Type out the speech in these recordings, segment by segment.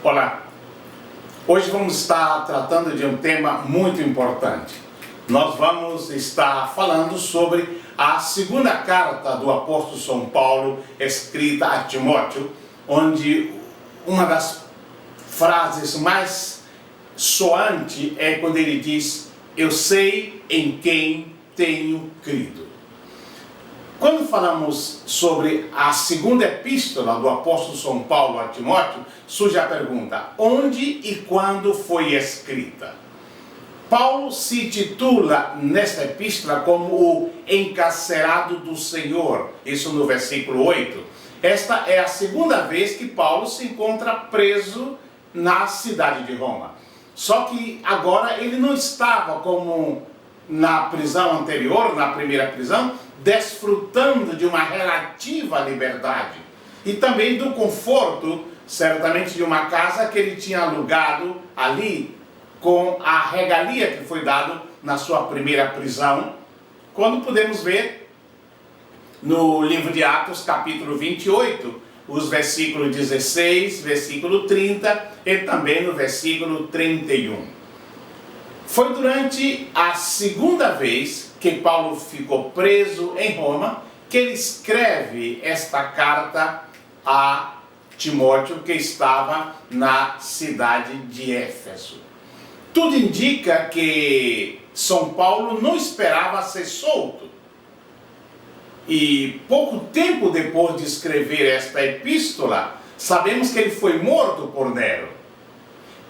Olá, hoje vamos estar tratando de um tema muito importante. Nós vamos estar falando sobre a segunda carta do apóstolo São Paulo, escrita a Timóteo, onde uma das frases mais soantes é quando ele diz: eu sei em quem tenho crido. Quando falamos sobre a segunda epístola do apóstolo São Paulo a Timóteo, surge a pergunta: onde e quando foi escrita? Paulo se titula nesta epístola como o encarcerado do Senhor, isso no versículo 8. Esta é a segunda vez que Paulo se encontra preso na cidade de Roma. Só que agora ele não estava como na prisão anterior, na primeira prisão, desfrutando de uma relativa liberdade e também do conforto, certamente, de uma casa que ele tinha alugado ali com a regalia que foi dado na sua primeira prisão, quando podemos ver no livro de Atos, capítulo 28, os versículos 16, versículo 30 e também no versículo 31. Foi durante a segunda vez que Paulo ficou preso em Roma que ele escreve esta carta a Timóteo, que estava na cidade de Éfeso. Tudo indica que São Paulo não esperava ser solto. E pouco tempo depois de escrever esta epístola, sabemos que ele foi morto por Nero.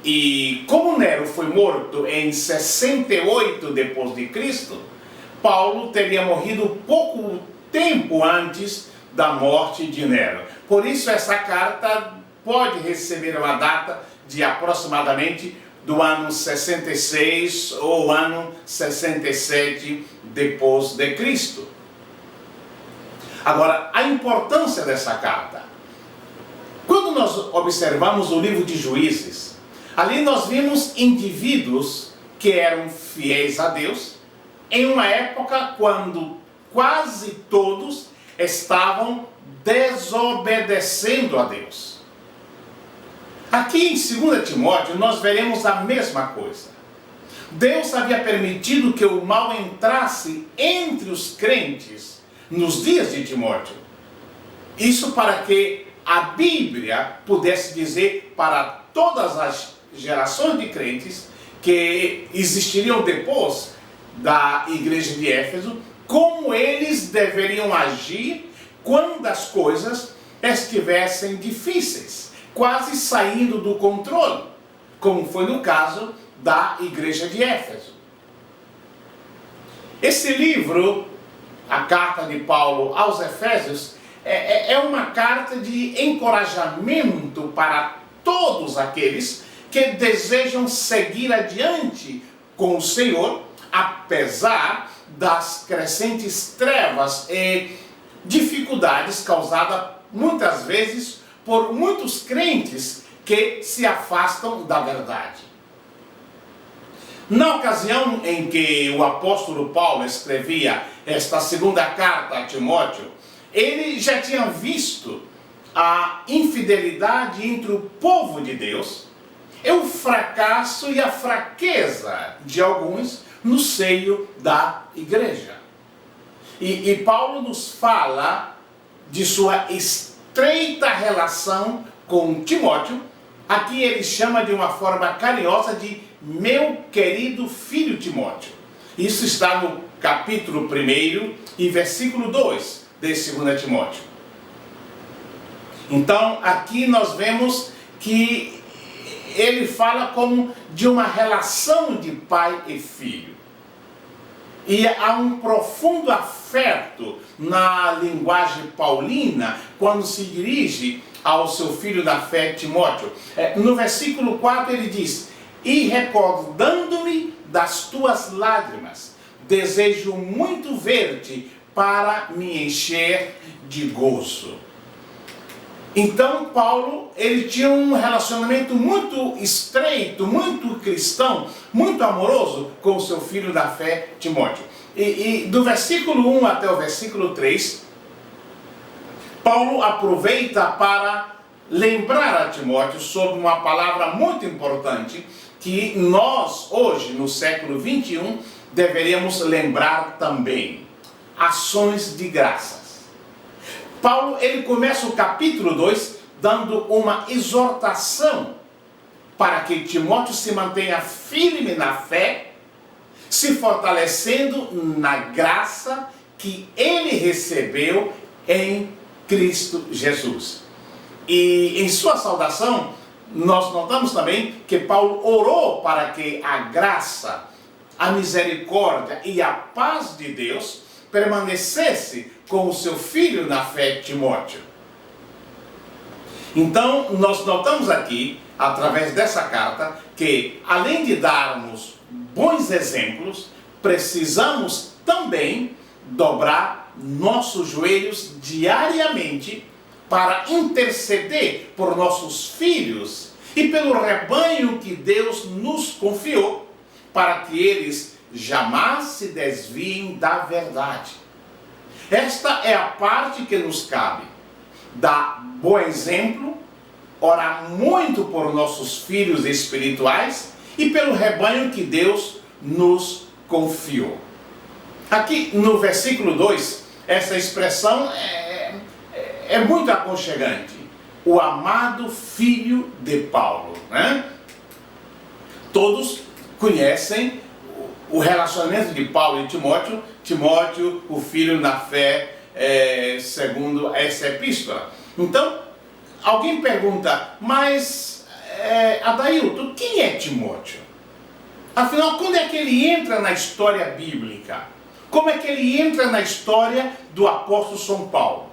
E como Nero foi morto em 68 depois de Cristo, Paulo teria morrido pouco tempo antes da morte de Nero. Por isso essa carta pode receber uma data de aproximadamente do ano 66 ou ano 67 depois de Cristo. Agora, a importância dessa carta. Quando nós observamos o livro de Juízes, ali nós vimos indivíduos que eram fiéis a Deus em uma época quando quase todos estavam desobedecendo a Deus. Aqui em 2 Timóteo nós veremos a mesma coisa. Deus havia permitido que o mal entrasse entre os crentes nos dias de Timóteo. Isso para que a Bíblia pudesse dizer para todas as gerações de crentes que existiriam depois da igreja de Éfeso, como eles deveriam agir quando as coisas estivessem difíceis, quase saindo do controle, como foi no caso da igreja de Éfeso. Esse livro, a carta de Paulo aos Efésios, é uma carta de encorajamento para todos aqueles que desejam seguir adiante com o Senhor, apesar das crescentes trevas e dificuldades causadas muitas vezes por muitos crentes que se afastam da verdade. Na ocasião em que o apóstolo Paulo escrevia esta segunda carta a Timóteo, ele já tinha visto a infidelidade entre o povo de Deus e o fracasso e a fraqueza de alguns no seio da igreja. E Paulo nos fala de sua estreita relação com Timóteo. Aqui ele chama de uma forma carinhosa de meu querido filho Timóteo. Isso está no capítulo 1 e versículo 2 de 2 Timóteo. Então aqui nós vemos que ele fala como de uma relação de pai e filho. E há um profundo afeto na linguagem paulina quando se dirige ao seu filho da fé, Timóteo. No versículo 4 ele diz: e recordando-me das tuas lágrimas, desejo muito ver-te para me encher de gozo. Então Paulo, ele tinha um relacionamento muito estreito, muito cristão, muito amoroso com o seu filho da fé, Timóteo. E do versículo 1 até o versículo 3, Paulo aproveita para lembrar a Timóteo sobre uma palavra muito importante que nós, hoje, no século 21, deveríamos lembrar também: ações de graças. Paulo, ele começa o capítulo 2 dando uma exortação para que Timóteo se mantenha firme na fé, se fortalecendo na graça que ele recebeu em Cristo Jesus. E em sua saudação, nós notamos também que Paulo orou para que a graça, a misericórdia e a paz de Deus permanecesse com o seu filho na fé, Timóteo. Então, nós notamos aqui, através dessa carta, que além de darmos bons exemplos, precisamos também dobrar nossos joelhos diariamente para interceder por nossos filhos e pelo rebanho que Deus nos confiou, para que eles jamais se desviem da verdade. Esta é a parte que nos cabe: dar bom exemplo, orar muito por nossos filhos espirituais e pelo rebanho que Deus nos confiou. Aqui no versículo 2, essa expressão é muito aconchegante: o amado filho de Paulo, né? Todos conhecem o relacionamento de Paulo e Timóteo. Timóteo, o filho na fé, segundo essa epístola. Então, alguém pergunta: mas Adailton, quem é Timóteo? Afinal, quando é que ele entra na história bíblica? Como é que ele entra na história do apóstolo São Paulo?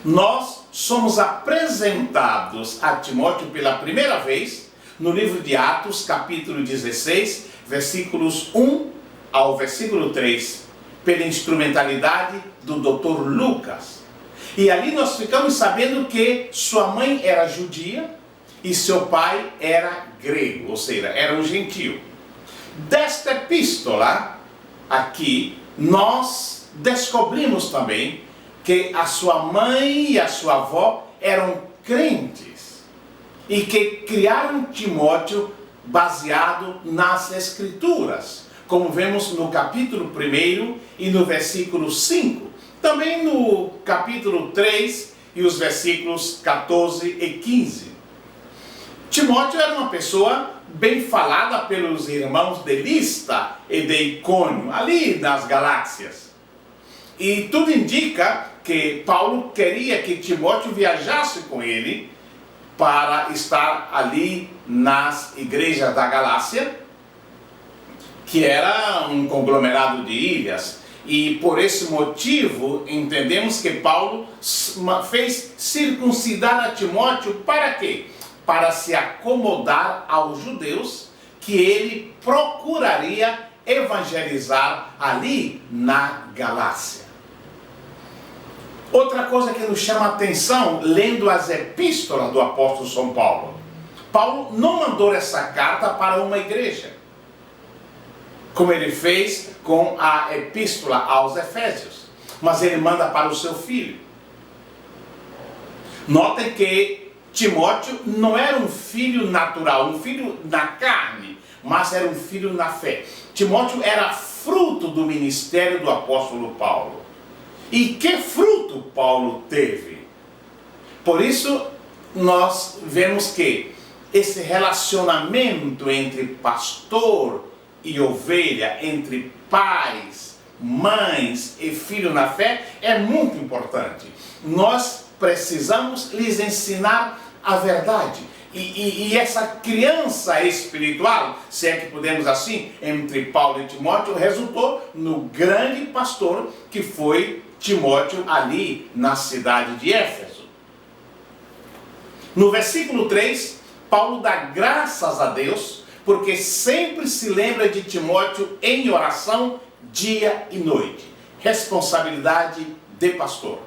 Nós somos apresentados a Timóteo pela primeira vez no livro de Atos, capítulo 16, versículos 1 ao versículo 3, pela instrumentalidade do Dr. Lucas. E ali nós ficamos sabendo que sua mãe era judia e seu pai era grego, ou seja, era um gentio. Desta epístola aqui, nós descobrimos também que a sua mãe e a sua avó eram crentes e que criaram Timóteo baseado nas Escrituras, como vemos no capítulo 1 e no versículo 5, também no capítulo 3 e os versículos 14 e 15. Timóteo era uma pessoa bem falada pelos irmãos de Lista e de Icônio, ali nas Galáxias. E tudo indica que Paulo queria que Timóteo viajasse com ele para estar ali nas igrejas da Galácia, que era um conglomerado de ilhas. E por esse motivo, entendemos que Paulo fez circuncidar a Timóteo para quê? Para se acomodar aos judeus que ele procuraria evangelizar ali na Galácia. Outra coisa que nos chama a atenção, lendo as epístolas do apóstolo São Paulo: Paulo não mandou essa carta para uma igreja, como ele fez com a epístola aos Efésios, mas ele manda para o seu filho. Notem que Timóteo não era um filho natural, um filho na carne, mas era um filho na fé. Timóteo era fruto do ministério do apóstolo Paulo. E que fruto Paulo teve? Por isso, nós vemos que esse relacionamento entre pastor e ovelha, entre pais, mães e filho na fé, é muito importante. Nós precisamos lhes ensinar a verdade. E essa criança espiritual, se é que podemos assim, entre Paulo e Timóteo, resultou no grande pastor que foi Timóteo ali na cidade de Éfeso. No versículo 3, Paulo dá graças a Deus, porque sempre se lembra de Timóteo em oração dia e noite. Responsabilidade de pastor.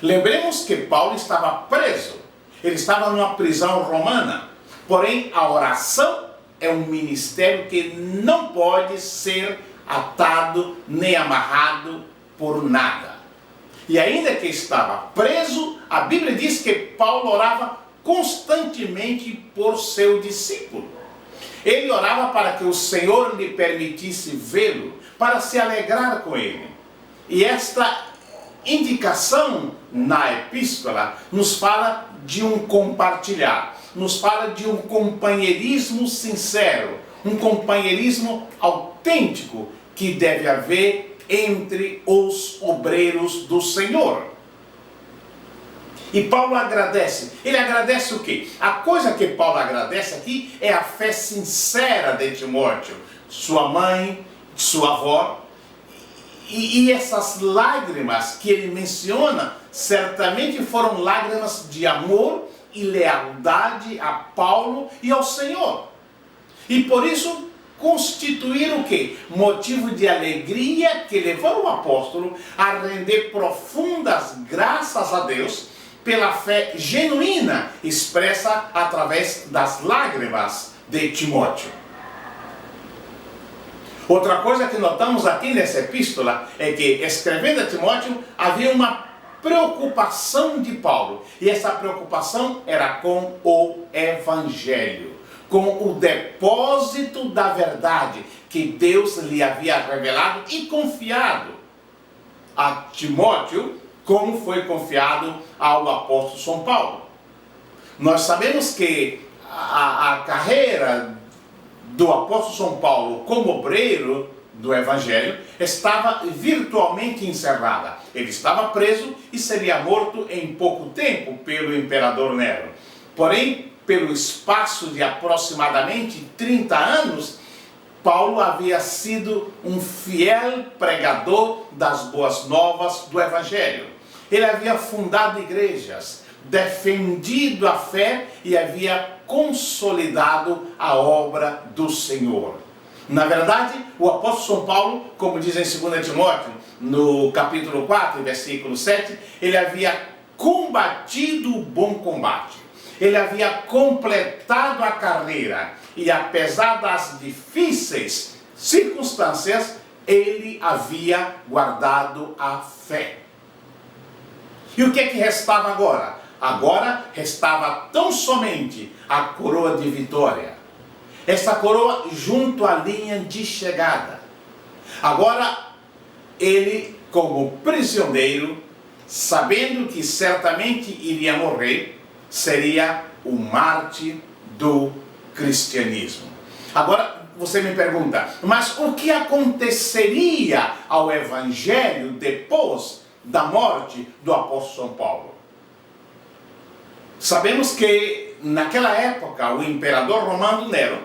Lembremos que Paulo estava preso. Ele estava numa prisão romana. Porém, a oração é um ministério que não pode ser atado nem amarrado por nada. E ainda que estava preso, a Bíblia diz que Paulo orava constantemente por seu discípulo. Ele orava para que o Senhor lhe permitisse vê-lo, para se alegrar com ele. E esta indicação na epístola nos fala de um compartilhar, nos fala de um companheirismo sincero, um companheirismo autêntico que deve haver entre os obreiros do Senhor. E Paulo agradece. Ele agradece o quê? A coisa que Paulo agradece aqui é a fé sincera de Timóteo, sua mãe, sua avó. E essas lágrimas que ele menciona, certamente foram lágrimas de amor e lealdade a Paulo e ao Senhor. E por isso constituíram o quê? Motivo de alegria que levou o apóstolo a render profundas graças a Deus pela fé genuína expressa através das lágrimas de Timóteo. Outra coisa que notamos aqui nessa epístola é que, escrevendo a Timóteo, havia uma preocupação de Paulo. E essa preocupação era com o Evangelho, com o depósito da verdade que Deus lhe havia revelado e confiado a Timóteo, como foi confiado ao apóstolo São Paulo. Nós sabemos que a carreira do apóstolo São Paulo como obreiro do Evangelho estava virtualmente encerrada. Ele estava preso e seria morto em pouco tempo pelo imperador Nero. Porém, pelo espaço de aproximadamente 30 anos, Paulo havia sido um fiel pregador das boas novas do Evangelho. Ele havia fundado igrejas, defendido a fé e havia consolidado a obra do Senhor. Na verdade, o apóstolo São Paulo, como diz em 2 Timóteo, no capítulo 4, versículo 7, ele havia combatido o bom combate. Ele havia completado a carreira e, apesar das difíceis circunstâncias, ele havia guardado a fé. E o que é que restava agora? Agora restava tão somente a coroa de vitória. Essa coroa junto à linha de chegada. Agora, ele, como prisioneiro, sabendo que certamente iria morrer, seria o mártir do cristianismo. Agora, você me pergunta, mas o que aconteceria ao Evangelho depois da morte do apóstolo São Paulo? Sabemos que naquela época o imperador romano Nero,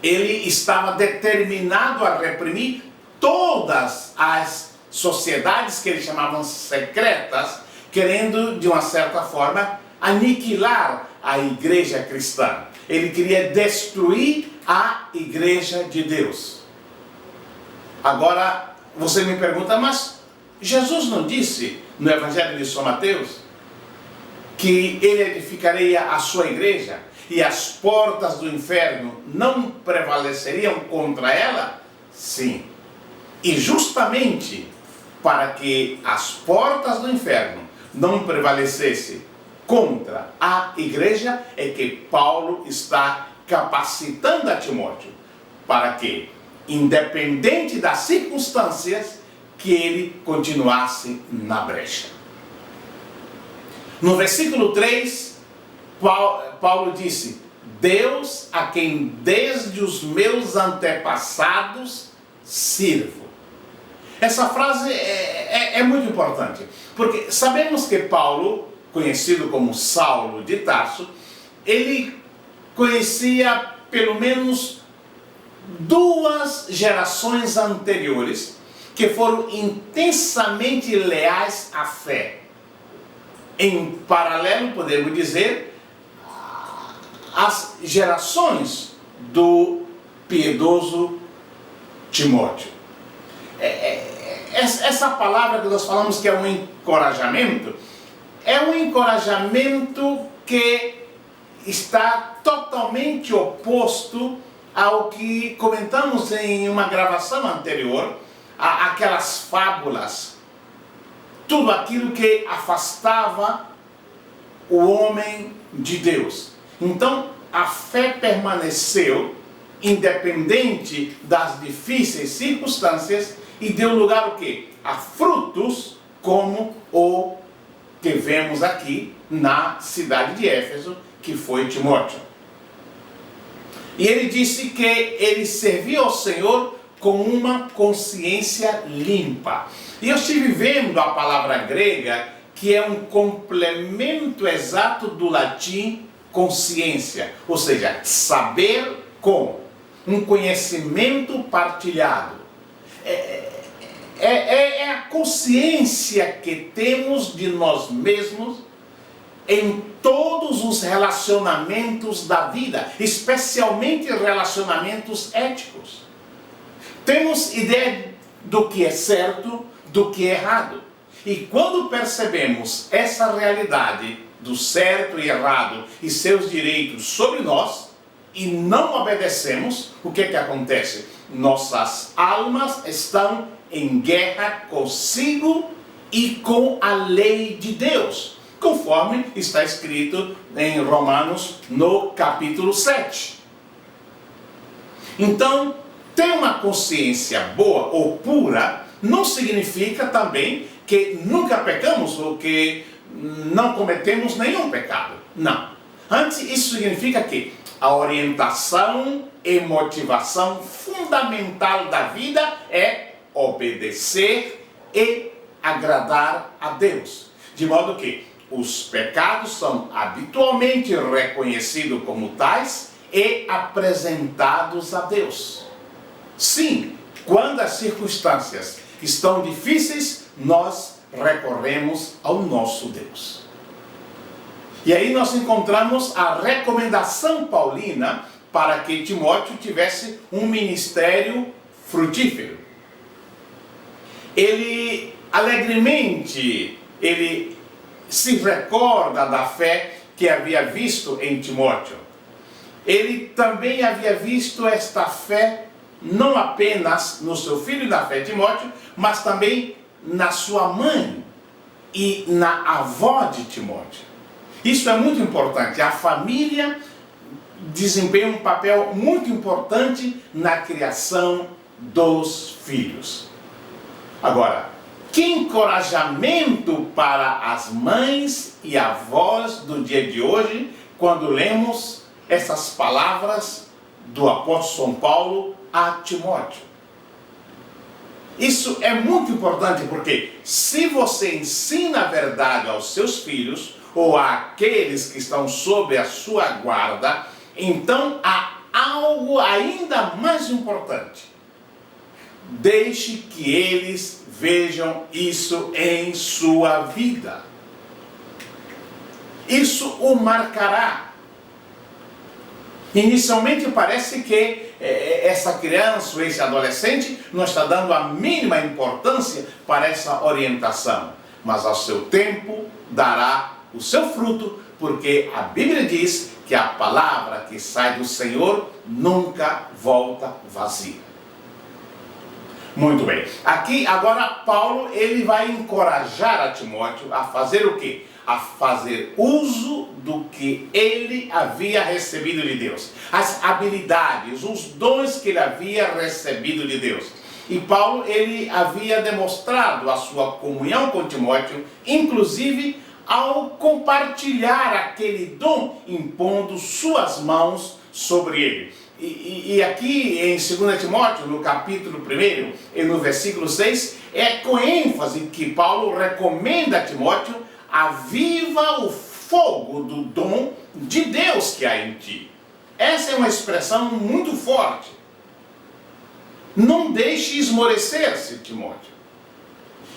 ele estava determinado a reprimir todas as sociedades que eles chamavam secretas, querendo de uma certa forma aniquilar a igreja cristã. Ele queria destruir a igreja de Deus. Agora você me pergunta, mas Jesus não disse no Evangelho de São Mateus que ele edificaria a sua igreja e as portas do inferno não prevaleceriam contra ela? Sim. E justamente para que as portas do inferno não prevalecessem contra a igreja é que Paulo está capacitando a Timóteo para que, independente das circunstâncias, que ele continuasse na brecha. No versículo 3, Paulo disse: Deus a quem desde os meus antepassados sirvo. Essa frase é muito importante, porque sabemos que Paulo, conhecido como Saulo de Tarso, ele conhecia pelo menos 2 gerações anteriores que foram intensamente leais à fé. Em paralelo, podemos dizer, as gerações do piedoso Timóteo. Essa palavra que nós falamos que é um encorajamento, é um encorajamento que está totalmente oposto ao que comentamos em uma gravação anterior, aquelas fábulas tudo aquilo que afastava o homem de Deus. Então, a fé permaneceu independente das difíceis circunstâncias e deu lugar ao quê? A frutos como o que vemos aqui na cidade de Éfeso, que foi Timóteo. E ele disse que ele servia ao Senhor com uma consciência limpa. E eu estive vendo a palavra grega, que é um complemento exato do latim consciência, ou seja, saber com, um conhecimento partilhado. É a consciência que temos de nós mesmos em todos os relacionamentos da vida, especialmente relacionamentos éticos. Temos ideia do que é certo, do que é errado. E quando percebemos essa realidade do certo e errado e seus direitos sobre nós, e não obedecemos, o que acontece? Nossas almas estão em guerra consigo e com a lei de Deus, conforme está escrito em Romanos no capítulo 7. Então, ter uma consciência boa ou pura não significa também que nunca pecamos ou que não cometemos nenhum pecado. Não. Antes, isso significa que a orientação e motivação fundamental da vida é obedecer e agradar a Deus. De modo que os pecados são habitualmente reconhecidos como tais e apresentados a Deus. Sim, quando as circunstâncias estão difíceis, nós recorremos ao nosso Deus. E aí nós encontramos a recomendação paulina para que Timóteo tivesse um ministério frutífero. Ele alegremente, ele se recorda da fé que havia visto em Timóteo. Ele também havia visto esta fé não apenas no seu filho da fé Timóteo, mas também na sua mãe e na avó de Timóteo. Isso é muito importante. A família desempenha um papel muito importante na criação dos filhos. Agora, que encorajamento para as mães e avós do dia de hoje, quando lemos essas palavras do apóstolo São Paulo a Timóteo. Isso é muito importante porque se você ensina a verdade aos seus filhos ou àqueles que estão sob a sua guarda, então há algo ainda mais importante. Deixe que eles vejam isso em sua vida. Isso o marcará. Inicialmente parece que essa criança ou esse adolescente não está dando a mínima importância para essa orientação, mas ao seu tempo dará o seu fruto, porque a Bíblia diz que a palavra que sai do Senhor nunca volta vazia. Muito bem. Aqui agora Paulo ele vai encorajar a Timóteo a fazer o quê? A fazer uso do que ele havia recebido de Deus. As habilidades, os dons que ele havia recebido de Deus. E Paulo ele havia demonstrado a sua comunhão com Timóteo, inclusive ao compartilhar aquele dom, impondo suas mãos sobre ele. E aqui em 2 Timóteo, no capítulo 1 e no versículo 6, é com ênfase que Paulo recomenda a Timóteo: aviva o fogo do dom de Deus que há em ti. Essa é uma expressão muito forte. Não deixe esmorecer-se, Timóteo.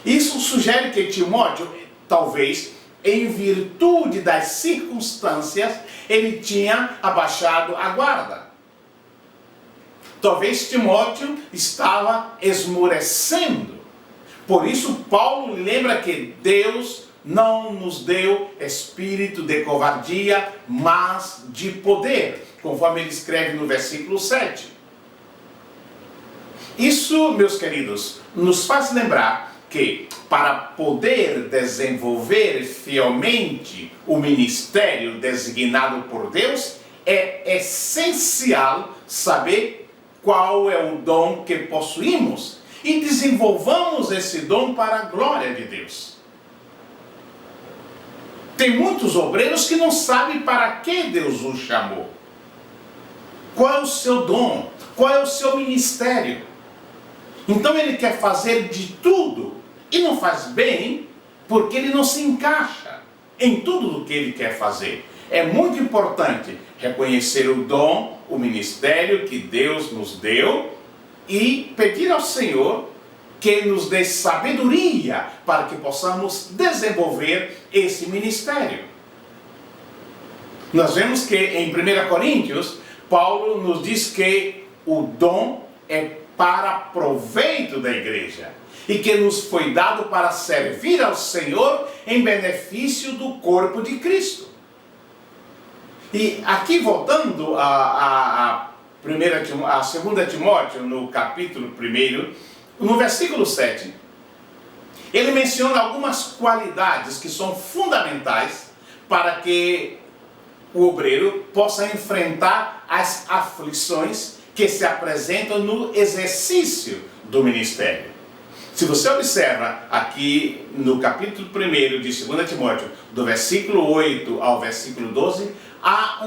Isso sugere que Timóteo, talvez, em virtude das circunstâncias, ele tinha abaixado a guarda. Talvez Timóteo estava esmorecendo. Por isso Paulo lembra que Deus não nos deu espírito de covardia, mas de poder, conforme ele escreve no versículo 7. Isso, meus queridos, nos faz lembrar que para poder desenvolver fielmente o ministério designado por Deus, é essencial saber qual é o dom que possuímos e desenvolvamos esse dom para a glória de Deus. Tem muitos obreiros que não sabem para que Deus os chamou. Qual é o seu dom? Qual é o seu ministério? Então ele quer fazer de tudo e não faz bem porque ele não se encaixa em tudo o que ele quer fazer. É muito importante reconhecer o dom, o ministério que Deus nos deu e pedir ao Senhor que nos dê sabedoria para que possamos desenvolver esse ministério. Nós vemos que em 1 Coríntios, Paulo nos diz que o dom é para proveito da igreja e que nos foi dado para servir ao Senhor em benefício do corpo de Cristo. E aqui voltando a 2 Timóteo, no capítulo 1, no versículo 7, ele menciona algumas qualidades que são fundamentais para que o obreiro possa enfrentar as aflições que se apresentam no exercício do ministério. Se você observa aqui no capítulo 1 de 2 Timóteo, do versículo 8 ao versículo 12, há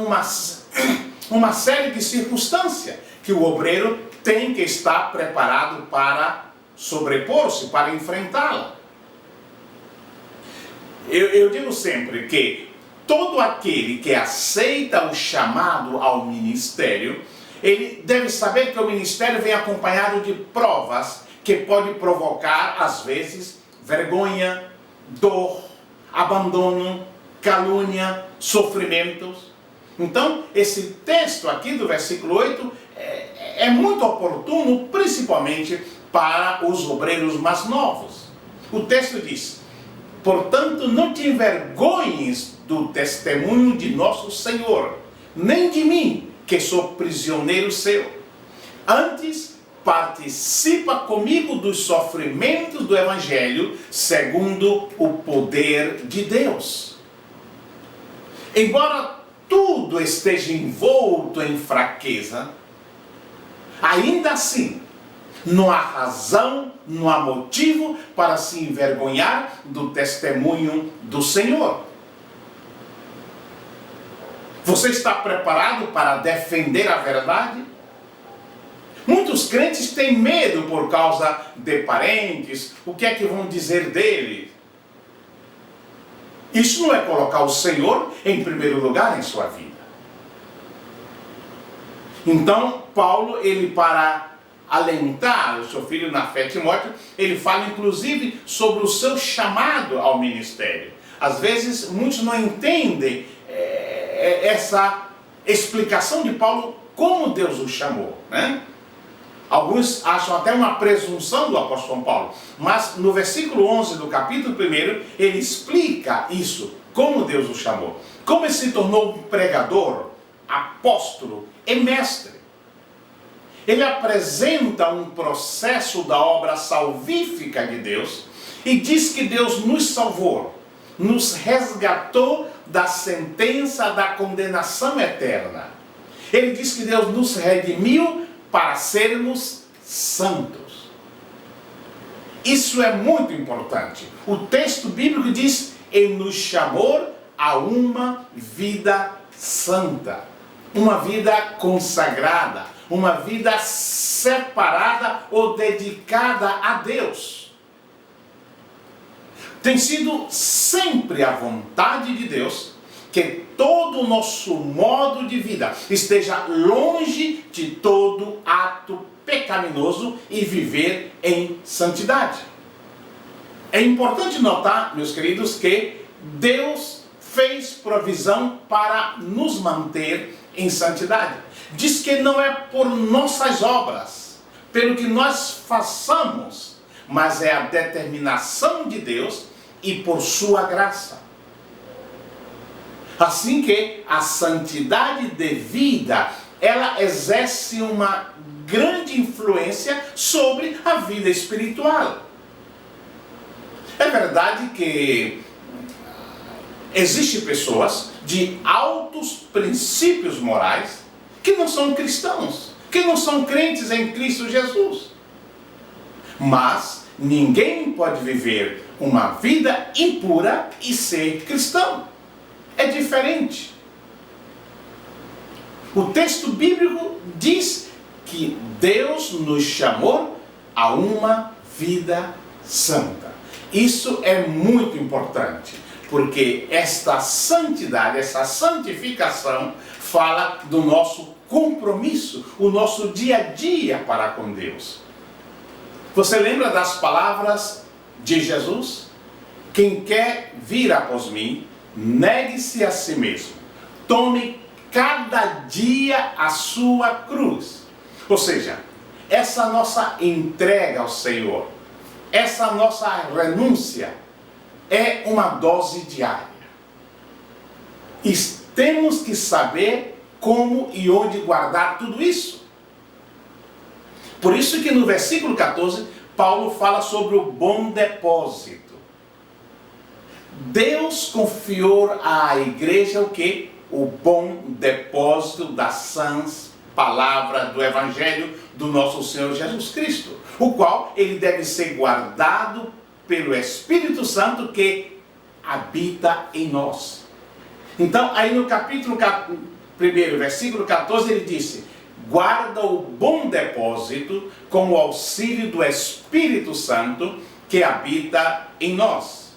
uma série de circunstâncias que o obreiro tem que estar preparado para sobrepor-se, para enfrentá-la. Eu digo sempre que todo aquele que aceita o chamado ao ministério, ele deve saber que o ministério vem acompanhado de provas que pode provocar, às vezes, vergonha, dor, abandono, calúnia, sofrimentos. Então, esse texto aqui do versículo 8 é muito oportuno, principalmente para os obreiros mais novos. O texto diz: portanto, não te envergonhes do testemunho de nosso Senhor, nem de mim, que sou prisioneiro seu. Antes, participa comigo dos sofrimentos do Evangelho, segundo o poder de Deus. Embora tudo esteja envolto em fraqueza, ainda assim, não há razão, não há motivo para se envergonhar do testemunho do Senhor. Você está preparado para defender a verdade? Muitos crentes têm medo por causa de parentes. O que é que vão dizer dele? Isso não é colocar o Senhor em primeiro lugar em sua vida. Então, Paulo, ele para alentar o seu filho na fé, Timóteo, ele fala inclusive sobre o seu chamado ao ministério. Às vezes, muitos não entendem essa explicação de Paulo, como Deus o chamou, né? Alguns acham até uma presunção do apóstolo Paulo, mas no versículo 11 do capítulo 1, ele explica isso, como Deus o chamou, como ele se tornou um pregador, apóstolo e mestre. Ele apresenta um processo da obra salvífica de Deus e diz que Deus nos salvou, nos resgatou da sentença da condenação eterna. Ele diz que Deus nos redimiu para sermos santos. Isso é muito importante. O texto bíblico diz: Ele nos chamou a uma vida santa, uma vida consagrada, uma vida separada ou dedicada a Deus. Tem sido sempre a vontade de Deus que todo o nosso modo de vida esteja longe de todo ato pecaminoso e viver em santidade. É importante notar, meus queridos, que Deus fez provisão para nos manter em santidade. Diz que não é por nossas obras, pelo que nós façamos, mas é a determinação de Deus e por sua graça. Assim que a santidade de vida, ela exerce uma grande influência sobre a vida espiritual. É verdade que existem pessoas de altos princípios morais que não são cristãos, que não são crentes em Cristo Jesus. Mas ninguém pode viver uma vida impura e ser cristão. É diferente. O texto bíblico diz que Deus nos chamou a uma vida santa. Isso é muito importante, porque esta santidade, essa santificação, fala do nosso compromisso, o nosso dia a dia para com Deus. Você lembra das palavras de Jesus? Quem quer vir após mim, negue-se a si mesmo. Tome cada dia a sua cruz. Ou seja, essa nossa entrega ao Senhor, essa nossa renúncia é uma dose diária. E temos que saber como e onde guardar tudo isso. Por isso que no versículo 14, Paulo fala sobre o bom depósito. Deus confiou à igreja o quê? O bom depósito das sãs palavras do Evangelho do nosso Senhor Jesus Cristo, o qual ele deve ser guardado pelo Espírito Santo que habita em nós. Então, aí no capítulo 1, versículo 14, ele disse: guarda o bom depósito com o auxílio do Espírito Santo que habita em nós.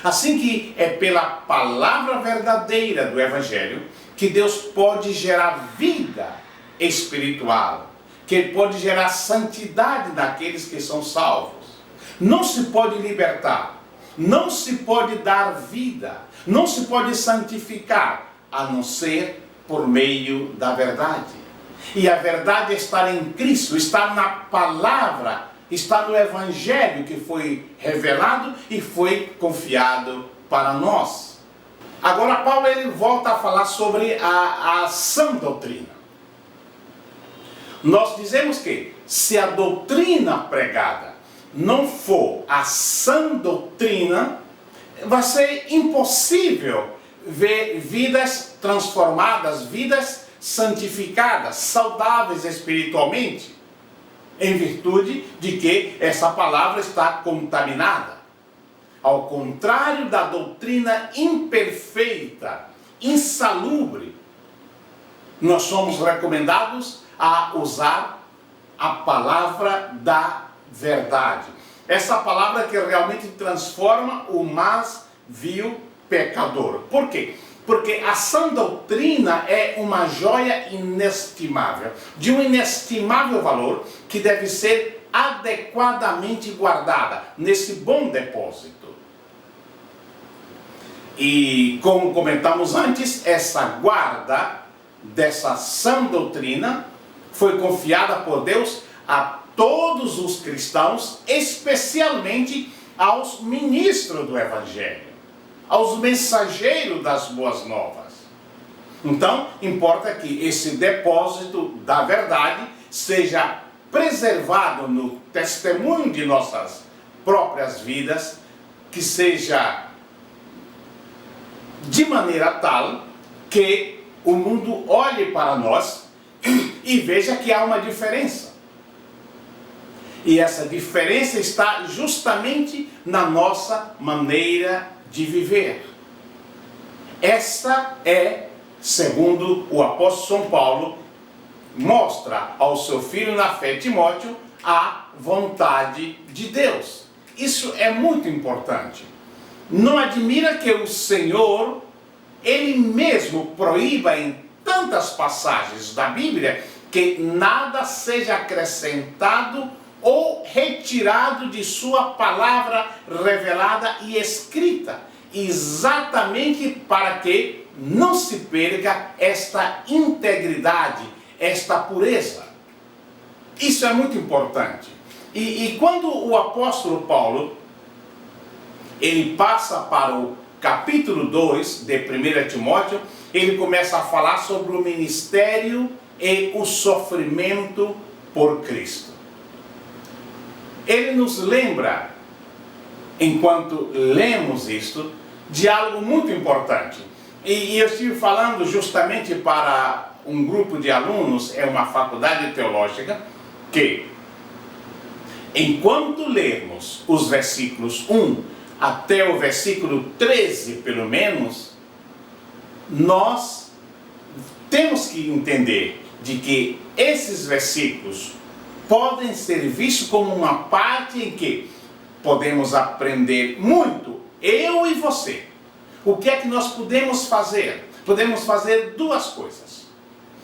Assim que é pela palavra verdadeira do Evangelho que Deus pode gerar vida espiritual, que Ele pode gerar santidade naqueles que são salvos. Não se pode libertar, não se pode dar vida, não se pode santificar, a não ser por meio da verdade. E a verdade é estar em Cristo, está na palavra, está no Evangelho que foi revelado e foi confiado para nós. Agora Paulo ele volta a falar sobre a sã doutrina. Nós dizemos que se a doutrina pregada não for a sã doutrina, vai ser impossível ver vidas transformadas, vidas santificadas, saudáveis espiritualmente, em virtude de que essa palavra está contaminada. Ao contrário da doutrina imperfeita, insalubre, nós somos recomendados a usar a palavra da verdade. Essa palavra que realmente transforma o mais vil pecador. Por quê? Porque a sã doutrina é uma joia inestimável, de um inestimável valor, que deve ser adequadamente guardada nesse bom depósito. E como comentamos antes, essa guarda dessa sã doutrina foi confiada por Deus a todos os cristãos, especialmente aos ministros do Evangelho, aos mensageiros das boas novas. Então, importa que esse depósito da verdade seja preservado no testemunho de nossas próprias vidas, que seja de maneira tal que o mundo olhe para nós e veja que há uma diferença. E essa diferença está justamente na nossa maneira de viver. Esta é, segundo o apóstolo São Paulo, mostra ao seu filho na fé Timóteo a vontade de Deus. Isso é muito importante. Não admira que o Senhor, Ele mesmo proíba em tantas passagens da Bíblia que nada seja acrescentado ou retirado de sua palavra revelada e escrita, exatamente para que não se perca esta integridade, esta pureza. Isso é muito importante. E quando o apóstolo Paulo, ele passa para o capítulo 2 de 1 Timóteo, ele começa a falar sobre o ministério e o sofrimento por Cristo. Ele nos lembra enquanto lemos isto, de algo muito importante. E eu estive falando justamente para um grupo de alunos, é uma faculdade teológica, que enquanto lermos os versículos 1 até o versículo 13, pelo menos, nós temos que entender de que esses versículos podem ser vistos como uma parte em que podemos aprender muito, eu e você. O que é que nós podemos fazer? Podemos fazer duas coisas.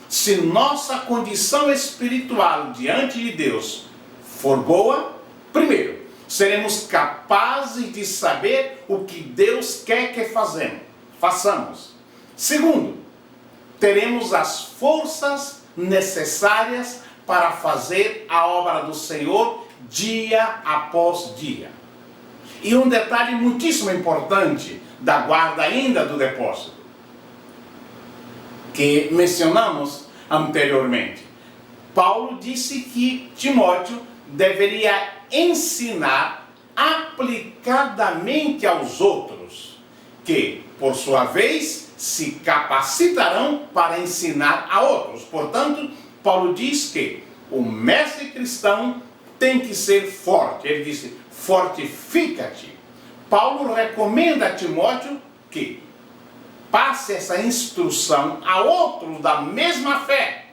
Se nossa condição espiritual diante de Deus for boa, primeiro, seremos capazes de saber o que Deus quer que façamos. Segundo, teremos as forças necessárias para fazer a obra do Senhor dia após dia. E um detalhe muitíssimo importante da guarda ainda do depósito, que mencionamos anteriormente. Paulo disse que Timóteo deveria ensinar aplicadamente aos outros, que, por sua vez, se capacitarão para ensinar a outros. Portanto, Paulo diz que o mestre cristão tem que ser forte. Ele disse, fortifica-te. Paulo recomenda a Timóteo que passe essa instrução a outros da mesma fé,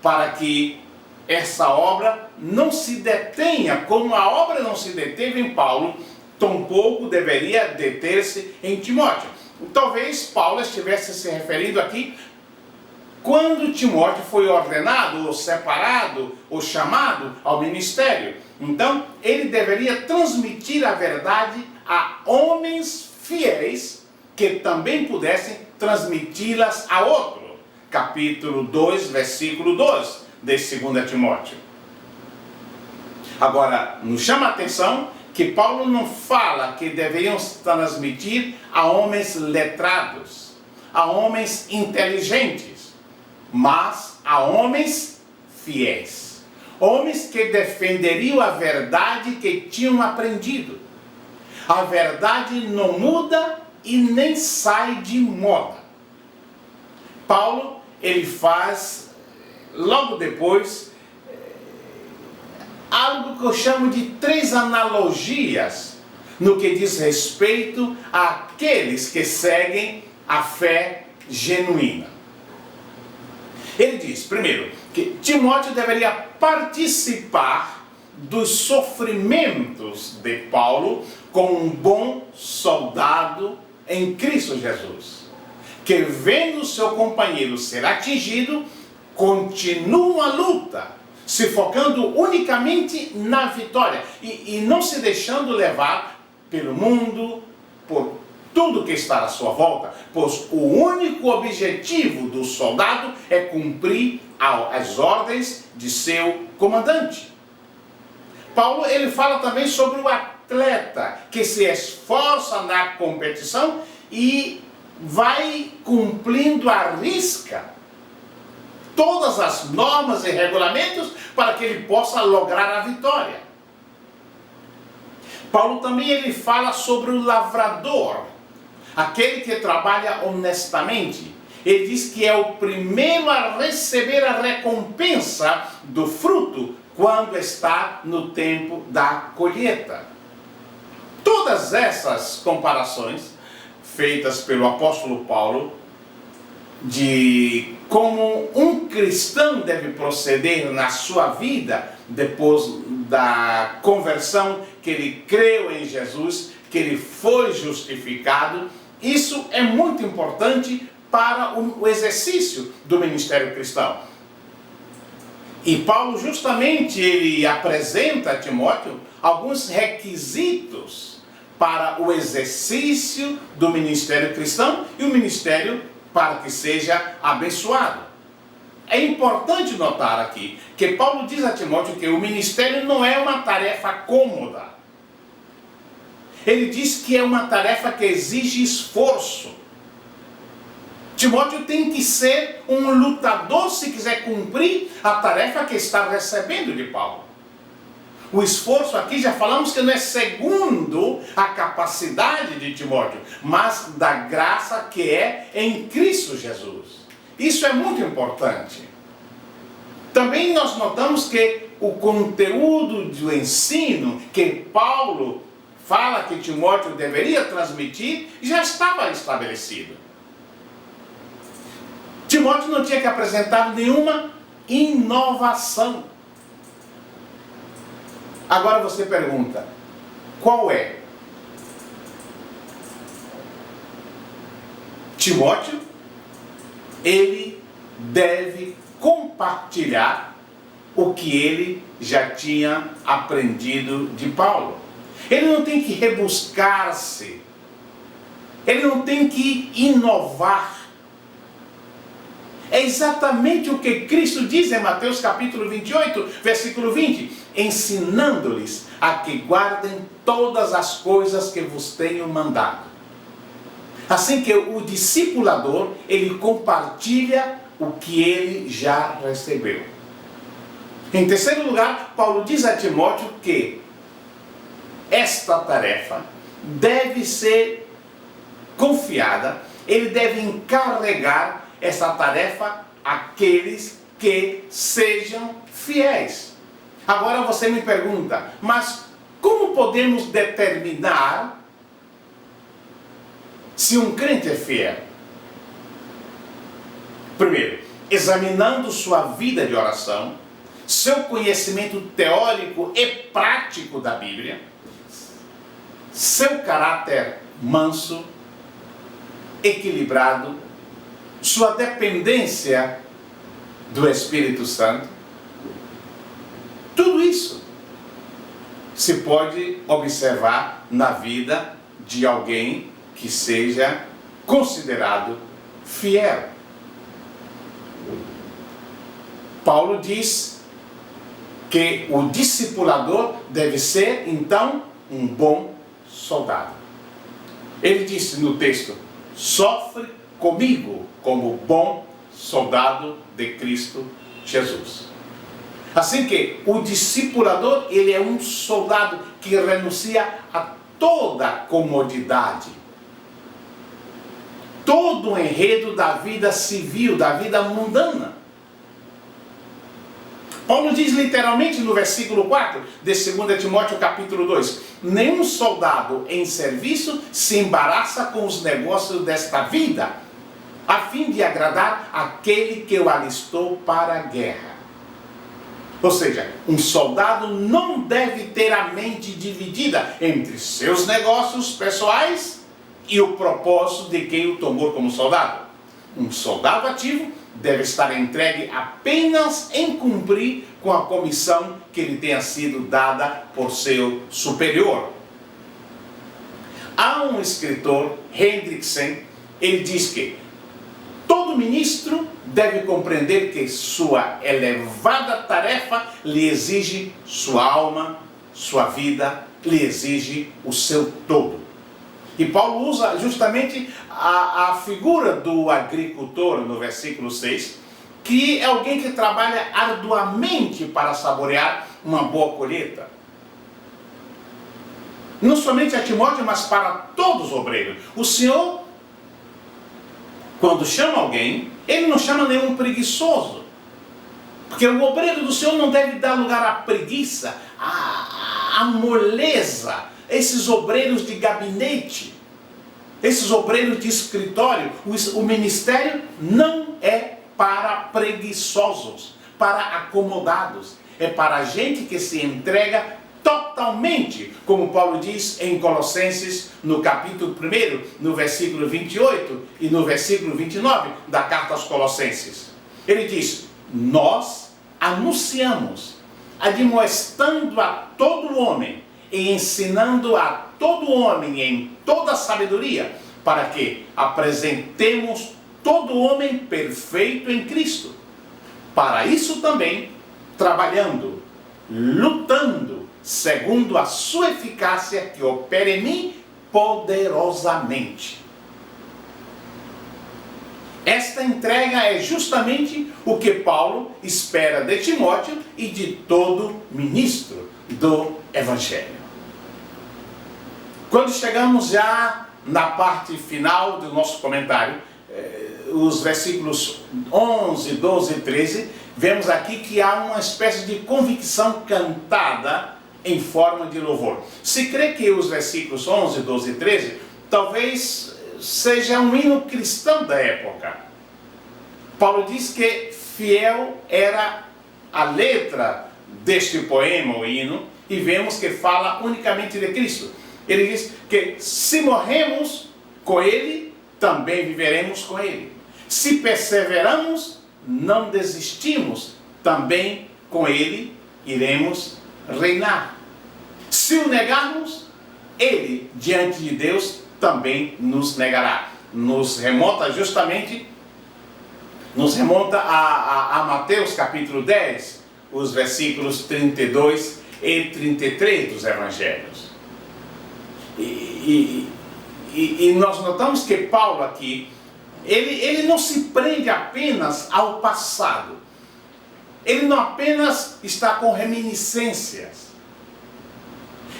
para que essa obra não se detenha, como a obra não se deteve em Paulo, tampouco deveria deter-se em Timóteo. Talvez Paulo estivesse se referindo aqui quando Timóteo foi ordenado, ou separado, ou chamado ao ministério. Então, ele deveria transmitir a verdade a homens fiéis que também pudessem transmiti-las a outro. Capítulo 2, versículo 2 de 2 Timóteo. Agora, nos chama a atenção que Paulo não fala que deveriam transmitir a homens letrados, a homens inteligentes, mas a homens fiéis. Homens que defenderiam a verdade que tinham aprendido. A verdade não muda e nem sai de moda. Paulo, ele faz, logo depois, algo que eu chamo de 3 analogias no que diz respeito àqueles que seguem a fé genuína. Ele diz, primeiro, que Timóteo deveria participar dos sofrimentos de Paulo como um bom soldado em Cristo Jesus, que vendo seu companheiro ser atingido, continua a luta, se focando unicamente na vitória e não se deixando levar pelo mundo, por tudo que está à sua volta, pois o único objetivo do soldado é cumprir as ordens de seu comandante. Paulo, ele fala também sobre o atleta que se esforça na competição e vai cumprindo à risca todas as normas e regulamentos para que ele possa lograr a vitória. Paulo também ele fala sobre o lavrador, aquele que trabalha honestamente. Ele diz que é o primeiro a receber a recompensa do fruto quando está no tempo da colheita. Todas essas comparações feitas pelo apóstolo Paulo de como um cristão deve proceder na sua vida depois da conversão, que ele creu em Jesus, que ele foi justificado. Isso é muito importante para o exercício do ministério cristão. E Paulo justamente ele apresenta a Timóteo alguns requisitos para o exercício do ministério cristão e o ministério para que seja abençoado. É importante notar aqui que Paulo diz a Timóteo que o ministério não é uma tarefa cômoda. Ele diz que é uma tarefa que exige esforço. Timóteo tem que ser um lutador se quiser cumprir a tarefa que está recebendo de Paulo. O esforço aqui já falamos que não é segundo a capacidade de Timóteo, mas da graça que é em Cristo Jesus. Isso é muito importante. Também nós notamos que o conteúdo do ensino que Paulo fala que Timóteo deveria transmitir já estava estabelecido. Timóteo não tinha que apresentar nenhuma inovação. Agora você pergunta, qual é? Timóteo, ele deve compartilhar o que ele já tinha aprendido de Paulo. Ele não tem que rebuscar-se. Ele não tem que inovar. É exatamente o que Cristo diz em Mateus capítulo 28, versículo 20. Ensinando-lhes a que guardem todas as coisas que vos tenho mandado. Assim que o discipulador, ele compartilha o que ele já recebeu. Em terceiro lugar, Paulo diz a Timóteo que esta tarefa deve ser confiada, ele deve encarregar essa tarefa àqueles que sejam fiéis. Agora você me pergunta, mas como podemos determinar se um crente é fiel? Primeiro, examinando sua vida de oração, seu conhecimento teórico e prático da Bíblia, seu caráter manso, equilibrado, sua dependência do Espírito Santo. Tudo isso se pode observar na vida de alguém que seja considerado fiel. Paulo diz que o discipulador deve ser, então, um bom soldado. Ele disse no texto, sofre comigo como bom soldado de Cristo Jesus. Assim que o discipulador, ele é um soldado que renuncia a toda comodidade, todo o enredo da vida civil, da vida mundana. Paulo diz literalmente no versículo 4 de 2 Timóteo capítulo 2, nenhum soldado em serviço se embaraça com os negócios desta vida, a fim de agradar aquele que o alistou para a guerra. Ou seja, um soldado não deve ter a mente dividida entre seus negócios pessoais e o propósito de quem o tomou como soldado. Um soldado ativo deve estar entregue apenas em cumprir com a comissão que lhe tenha sido dada por seu superior. Há um escritor, Hendrickson, ele diz que todo ministro deve compreender que sua elevada tarefa lhe exige sua alma, sua vida, lhe exige o seu todo. E Paulo usa justamente a figura do agricultor no versículo 6, que é alguém que trabalha arduamente para saborear uma boa colheita. Não somente a Timóteo, mas para todos os obreiros. O Senhor, quando chama alguém, ele não chama nenhum preguiçoso. Porque o obreiro do Senhor não deve dar lugar à preguiça, à moleza, esses obreiros de gabinete, esses obreiros de escritório. O ministério não é para preguiçosos, para acomodados. É para gente que se entrega totalmente, como Paulo diz em Colossenses, no capítulo 1, no versículo 28 e no versículo 29 da carta aos Colossenses. Ele diz, nós anunciamos, admoestando a todo homem e ensinando a todo homem em toda sabedoria, para que apresentemos todo homem perfeito em Cristo. Para isso também, trabalhando, lutando, segundo a sua eficácia que opera em mim poderosamente. Esta esta entrega é justamente o que Paulo espera de Timóteo e de todo ministro do Evangelho. Quando chegamos já na parte final do nosso comentário, os versículos 11, 12 e 13, vemos aqui que há uma espécie de convicção cantada em forma de louvor. Se crê que os versículos 11, 12 e 13 talvez seja um hino cristão da época. Paulo diz que fiel era a letra deste poema, o hino, e vemos que fala unicamente de Cristo. Ele diz que se morremos com Ele, também viveremos com Ele. Se perseveramos, não desistimos, também com Ele iremos reinar. Se o negarmos, Ele, diante de Deus, também nos negará. Nos remonta a Mateus capítulo 10, os versículos 32 e 33 dos Evangelhos. E nós notamos que Paulo aqui, ele não se prende apenas ao passado. Ele não apenas está com reminiscências.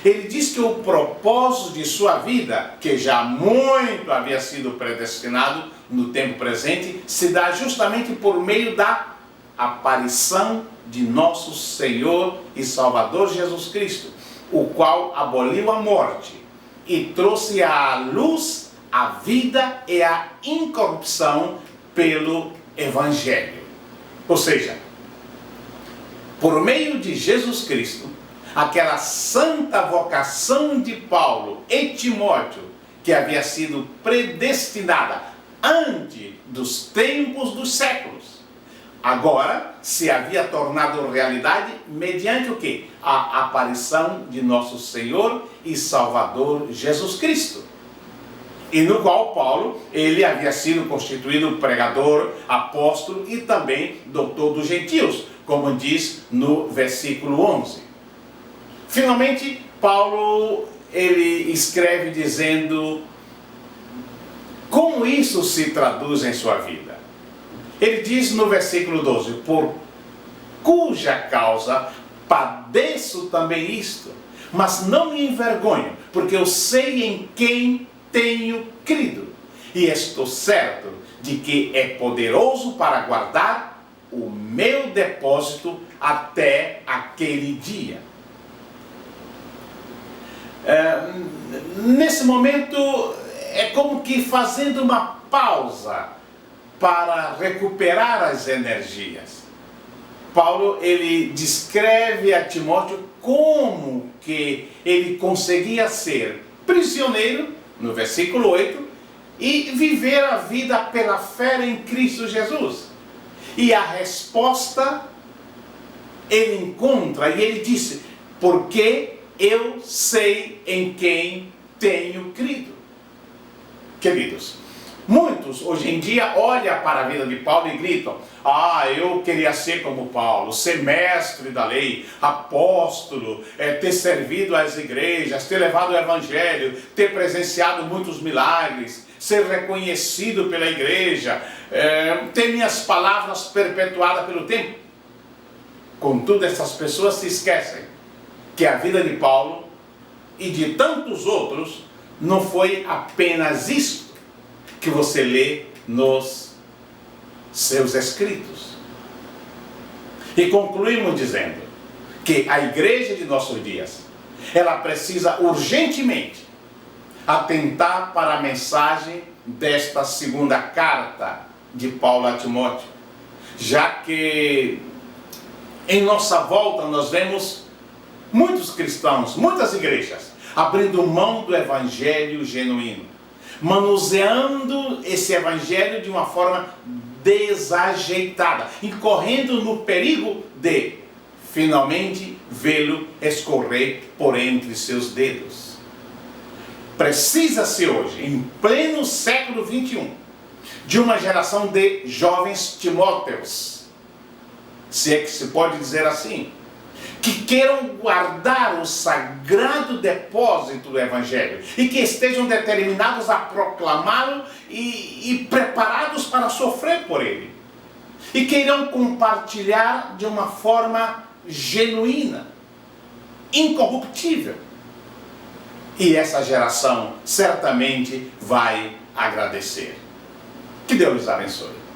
Ele diz que o propósito de sua vida, que já muito havia sido predestinado no tempo presente, se dá justamente por meio da aparição de nosso Senhor e Salvador Jesus Cristo, o qual aboliu a morte e trouxe à luz a vida e a incorrupção pelo Evangelho. Ou seja, por meio de Jesus Cristo, aquela santa vocação de Paulo e Timóteo, que havia sido predestinada antes dos tempos dos séculos, agora se havia tornado realidade mediante o quê? A aparição de nosso Senhor e Salvador Jesus Cristo. E no qual Paulo, ele havia sido constituído pregador, apóstolo e também doutor dos gentios, como diz no versículo 11. Finalmente, Paulo, ele escreve dizendo como isso se traduz em sua vida. Ele diz no versículo 12, por cuja causa padeço também isto, mas não me envergonho, porque eu sei em quem tenho crido, e estou certo de que é poderoso para guardar o meu depósito até aquele dia. Nesse momento, é como que fazendo uma pausa para recuperar as energias. Paulo, ele descreve a Timóteo como que ele conseguia ser prisioneiro, no versículo 8, e viver a vida pela fé em Cristo Jesus. E a resposta ele encontra, e ele disse, porque eu sei em quem tenho crido. Queridos, muitos hoje em dia olham para a vida de Paulo e gritam, eu queria ser como Paulo, ser mestre da lei, apóstolo, ter servido às igrejas, ter levado o evangelho, ter presenciado muitos milagres, ser reconhecido pela igreja, ter minhas palavras perpetuadas pelo tempo. Contudo, essas pessoas se esquecem que a vida de Paulo e de tantos outros não foi apenas isto que você lê nos seus escritos. E concluímos dizendo que a igreja de nossos dias, ela precisa urgentemente atentar para a mensagem desta segunda carta de Paulo a Timóteo, já que em nossa volta nós vemos muitos cristãos, muitas igrejas, abrindo mão do evangelho genuíno, manuseando esse evangelho de uma forma desajeitada, incorrendo no perigo de finalmente vê-lo escorrer por entre seus dedos. Precisa-se hoje, em pleno século XXI, de uma geração de jovens Timóteus, se é que se pode dizer assim, que queiram guardar o sagrado depósito do Evangelho e que estejam determinados a proclamá-lo e preparados para sofrer por ele. E queiram compartilhar de uma forma genuína, incorruptível. E essa geração certamente vai agradecer. Que Deus lhes abençoe.